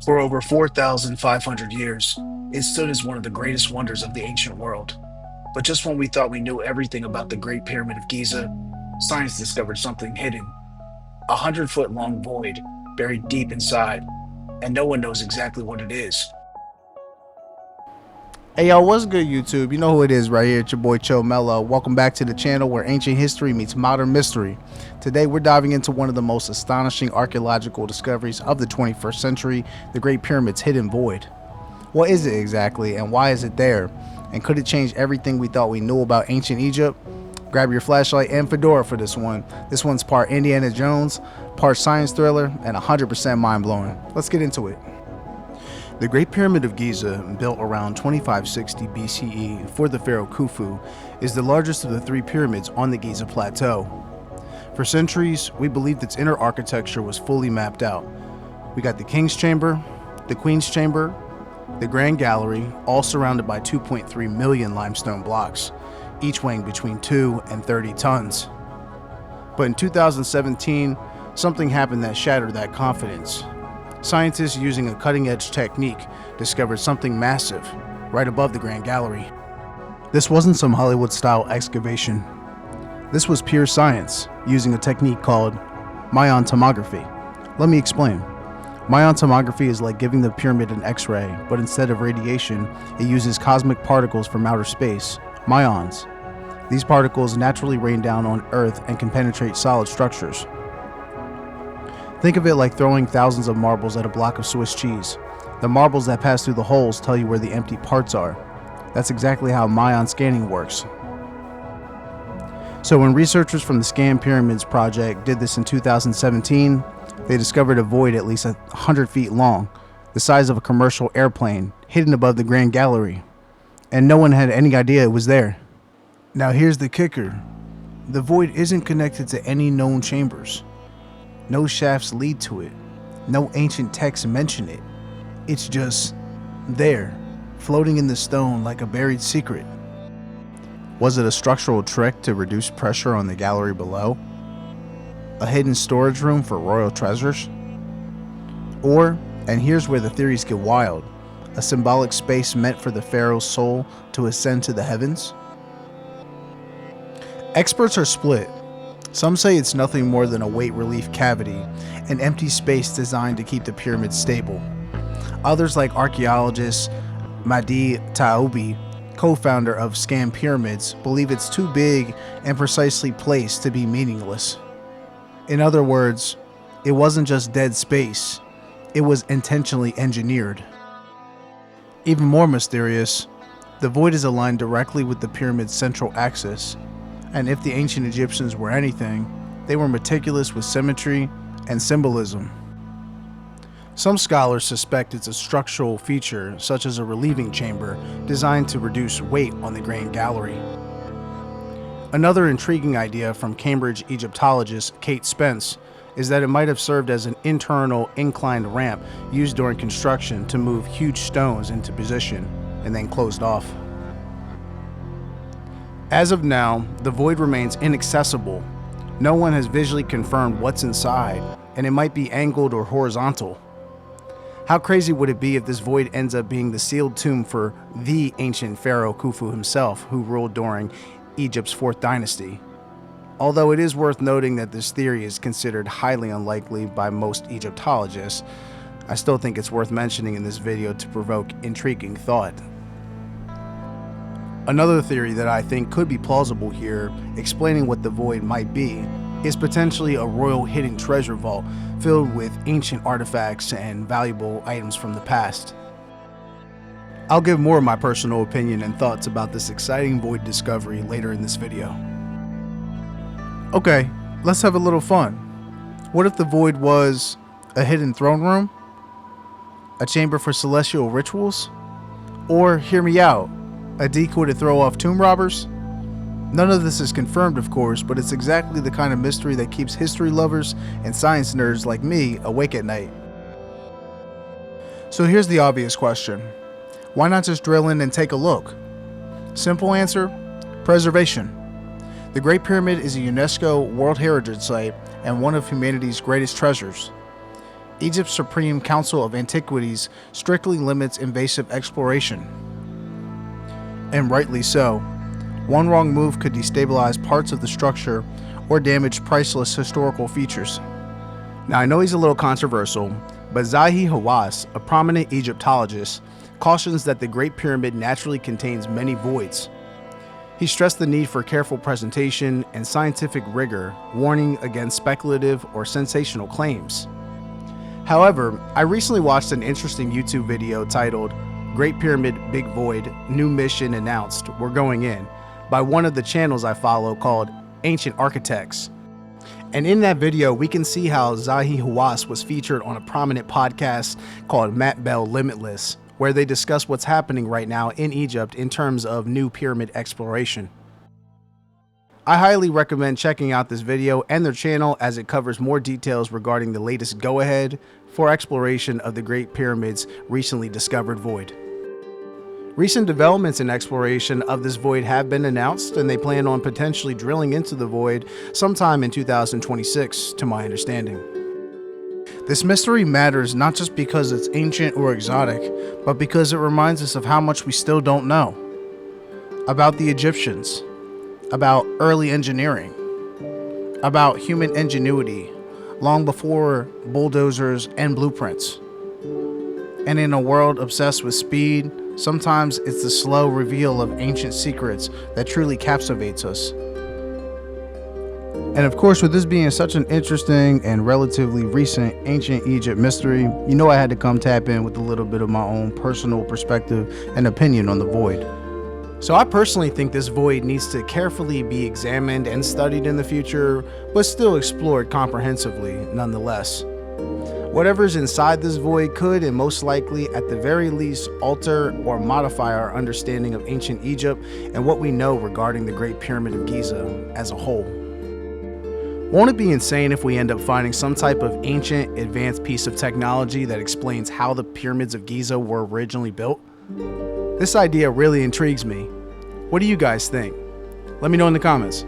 For over 4,500 years, it stood as one of the greatest wonders of the ancient world. But just when we thought we knew everything about the Great Pyramid of Giza, science discovered something hidden, a 100-foot long void buried deep inside, and no one knows exactly what it is. Hey yo, what's good YouTube? You know who it is right here, it's your boy Cho Mello. Welcome back to the channel where ancient history meets modern mystery. Today we're diving into one of the most astonishing archaeological discoveries of the 21st century, the Great Pyramid's hidden void. What is it exactly and why is it there? And could it change everything we thought we knew about ancient Egypt? Grab your flashlight and fedora for this one. This one's part Indiana Jones, part science thriller, and 100% mind-blowing. Let's get into it. The Great Pyramid of Giza, built around 2560 BCE for the pharaoh Khufu, is the largest of the three pyramids on the Giza Plateau. For centuries, we believed its inner architecture was fully mapped out. We got the King's Chamber, the Queen's Chamber, the Grand Gallery, all surrounded by 2.3 million limestone blocks, each weighing between 2 and 30 tons. But in 2017, something happened that shattered that confidence. Scientists using a cutting-edge technique discovered something massive right above the Grand Gallery. This wasn't some Hollywood-style excavation. This was pure science using a technique called Mayan tomography. Let me explain. Mayan tomography is like giving the pyramid an X-ray, but instead of radiation, it uses cosmic particles from outer space, myons. These particles naturally rain down on Earth and can penetrate solid structures. Think of it like throwing thousands of marbles at a block of Swiss cheese. The marbles that pass through the holes tell you where the empty parts are. That's exactly how Mayan scanning works. So when researchers from the Scan Pyramids project did this in 2017, they discovered a void at least 100 feet long, the size of a commercial airplane, hidden above the Grand Gallery. And no one had any idea it was there. Now here's the kicker. The void isn't connected to any known chambers. No shafts lead to it. No ancient texts mention it. It's just there, floating in the stone like a buried secret. Was it a structural trick to reduce pressure on the gallery below? A hidden storage room for royal treasures? Or, and here's where the theories get wild, a symbolic space meant for the pharaoh's soul to ascend to the heavens? Experts are split. Some say it's nothing more than a weight relief cavity, an empty space designed to keep the pyramid stable. Others, like archaeologist Mahdi Taoubi, co-founder of Scan Pyramids, believe it's too big and precisely placed to be meaningless. In other words, it wasn't just dead space, it was intentionally engineered. Even more mysterious, the void is aligned directly with the pyramid's central axis. And if the ancient Egyptians were anything, they were meticulous with symmetry and symbolism. Some scholars suspect it's a structural feature, such as a relieving chamber, designed to reduce weight on the Grand Gallery. Another intriguing idea from Cambridge Egyptologist Kate Spence is that it might have served as an internal inclined ramp used during construction to move huge stones into position and then closed off. As of now, the void remains inaccessible. No one has visually confirmed what's inside, and it might be angled or horizontal. How crazy would it be if this void ends up being the sealed tomb for the ancient pharaoh Khufu himself, who ruled during Egypt's 4th dynasty? Although it is worth noting that this theory is considered highly unlikely by most Egyptologists, I still think it's worth mentioning in this video to provoke intriguing thought. Another theory that I think could be plausible here, explaining what the void might be, is potentially a royal hidden treasure vault filled with ancient artifacts and valuable items from the past. I'll give more of my personal opinion and thoughts about this exciting void discovery later in this video. Okay, let's have a little fun. What if the void was a hidden throne room? A chamber for celestial rituals? Or, hear me out, a decoy to throw off tomb robbers? None of this is confirmed, of course, but it's exactly the kind of mystery that keeps history lovers and science nerds like me awake at night. So here's the obvious question. Why not just drill in and take a look? Simple answer, preservation. The Great Pyramid is a UNESCO World Heritage Site and one of humanity's greatest treasures. Egypt's Supreme Council of Antiquities strictly limits invasive exploration. And rightly so. One wrong move could destabilize parts of the structure or damage priceless historical features. Now, I know he's a little controversial, but Zahi Hawass, a prominent Egyptologist, cautions that the Great Pyramid naturally contains many voids. He stressed the need for careful presentation and scientific rigor, warning against speculative or sensational claims. However, I recently watched an interesting YouTube video titled Great Pyramid Big Void, New Mission Announced, We're Going In, by one of the channels I follow called Ancient Architects. And in that video, we can see how Zahi Hawass was featured on a prominent podcast called Matt Bell Limitless, where they discuss what's happening right now in Egypt in terms of new pyramid exploration. I highly recommend checking out this video and their channel as it covers more details regarding the latest go-ahead for exploration of the Great Pyramid's recently discovered void. Recent developments in exploration of this void have been announced, and they plan on potentially drilling into the void sometime in 2026, to my understanding. This mystery matters not just because it's ancient or exotic, but because it reminds us of how much we still don't know. About the Egyptians, about early engineering, about human ingenuity, long before bulldozers and blueprints. And in a world obsessed with speed, sometimes it's the slow reveal of ancient secrets that truly captivates us. And of course, with this being such an interesting and relatively recent ancient Egypt mystery, you know I had to come tap in with a little bit of my own personal perspective and opinion on the void. So I personally think this void needs to carefully be examined and studied in the future, but still explored comprehensively nonetheless. Whatever's inside this void could, and most likely at the very least, alter or modify our understanding of ancient Egypt and what we know regarding the Great Pyramid of Giza as a whole. Won't it be insane if we end up finding some type of ancient, advanced piece of technology that explains how the pyramids of Giza were originally built? This idea really intrigues me. What do you guys think? Let me know in the comments.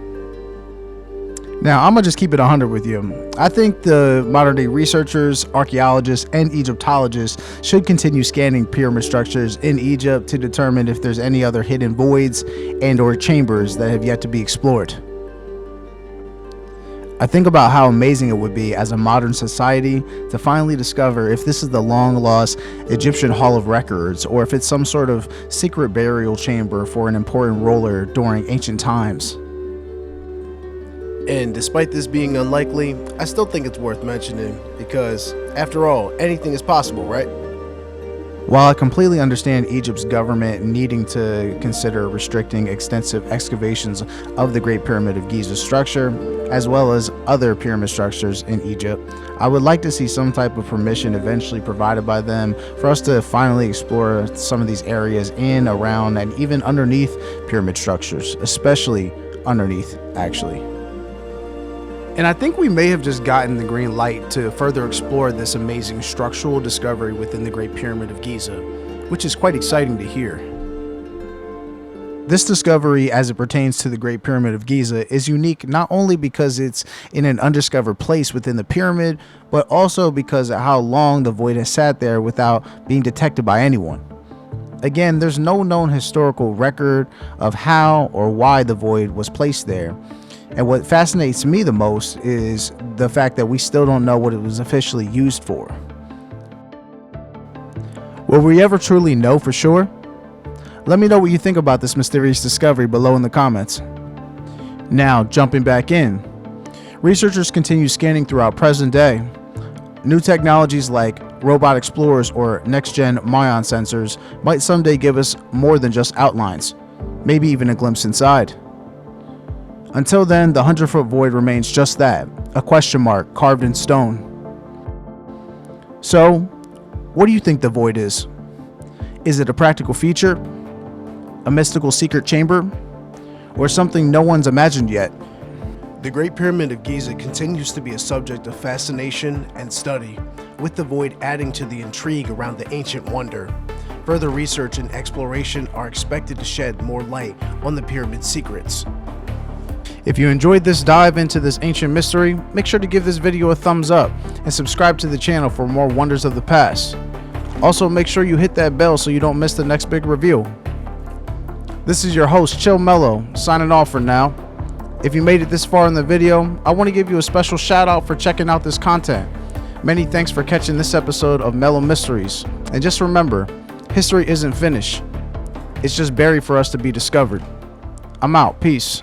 Now, I'm gonna just keep it 100 with you. I think the modern day researchers, archaeologists, and Egyptologists should continue scanning pyramid structures in Egypt to determine if there's any other hidden voids and or chambers that have yet to be explored. I think about how amazing it would be as a modern society to finally discover if this is the long-lost Egyptian Hall of Records or if it's some sort of secret burial chamber for an important ruler during ancient times. And despite this being unlikely, I still think it's worth mentioning because, after all, anything is possible, right? While I completely understand Egypt's government needing to consider restricting extensive excavations of the Great Pyramid of Giza structure, as well as other pyramid structures in Egypt, I would like to see some type of permission eventually provided by them for us to finally explore some of these areas in, around, and even underneath pyramid structures, especially underneath, actually. And I think we may have just gotten the green light to further explore this amazing structural discovery within the Great Pyramid of Giza, which is quite exciting to hear. This discovery, as it pertains to the Great Pyramid of Giza, is unique not only because it's in an undiscovered place within the pyramid, but also because of how long the void has sat there without being detected by anyone. Again, there's no known historical record of how or why the void was placed there. And what fascinates me the most is the fact that we still don't know what it was officially used for. Will we ever truly know for sure? Let me know what you think about this mysterious discovery below in the comments. Now, jumping back in, researchers continue scanning throughout present day. New technologies like robot explorers or next-gen Mayan sensors might someday give us more than just outlines, maybe even a glimpse inside. Until then, the 100-foot void remains just that, a question mark carved in stone. So, what do you think the void is? Is it a practical feature? A mystical secret chamber? Or something no one's imagined yet? The Great Pyramid of Giza continues to be a subject of fascination and study, with the void adding to the intrigue around the ancient wonder. Further research and exploration are expected to shed more light on the pyramid's secrets. If you enjoyed this dive into this ancient mystery, make sure to give this video a thumbs up and subscribe to the channel for more wonders of the past. Also, make sure you hit that bell so you don't miss the next big reveal. This is your host, Chill Mellow, signing off for now. If you made it this far in the video, I want to give you a special shout out for checking out this content. Many thanks for catching this episode of Mellow Mysteries. And just remember, history isn't finished. It's just buried for us to be discovered. I'm out. Peace.